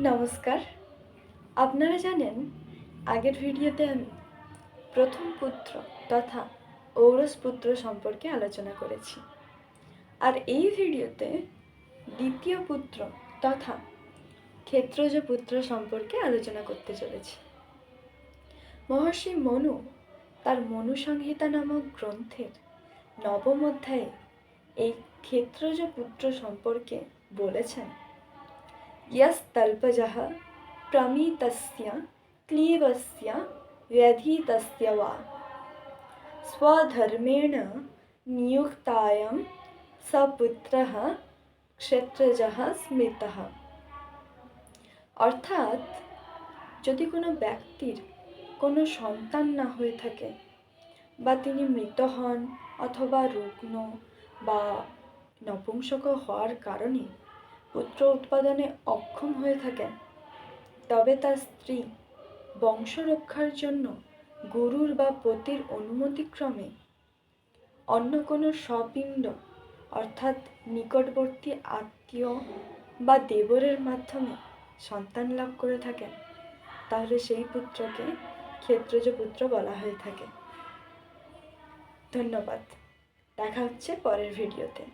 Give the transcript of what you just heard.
নমস্কার। আপনারা জানেন আগের ভিডিওতে আমি প্রথম পুত্র তথা ঔরস পুত্র সম্পর্কে আলোচনা করেছি, আর এই ভিডিওতে দ্বিতীয় পুত্র তথা ক্ষেত্রজ পুত্র সম্পর্কে আলোচনা করতে চলেছি। মহর্ষি মনু তার মনু সংহিতা নামক গ্রন্থের নবম অধ্যায়ে এই ক্ষেত্রজ পুত্র সম্পর্কে বলেছেন, यस्तल्पजः प्रमितस्य क्लीबस्य व्यधितस्य वा स्वधर्मेण नियुक्तायं सपुत्रः ক্ষেত্রজः স্মৃতः। অর্থাৎ, যদি কোনো ব্যক্তির কোনো সন্তান না হয়ে থাকে বা তিনি মৃত হন অথবা রুগ্ন বা নপুংসক হওয়ার কারণে পুত্র উৎপাদনে অক্ষম হয়ে থাকেন, তবে তার স্ত্রী বংশ রক্ষার জন্য গুরুর বা পতির অনুমতিক্রমে অন্য কোনো স্বপিণ্ড অর্থাৎ নিকটবর্তী আত্মীয় বা দেবরের মাধ্যমে সন্তান লাভ করে থাকেন, তাহলে সেই পুত্রকে ক্ষেত্রজ পুত্র বলা হয়ে থাকে। ধন্যবাদ। দেখা হচ্ছে পরের ভিডিওতে।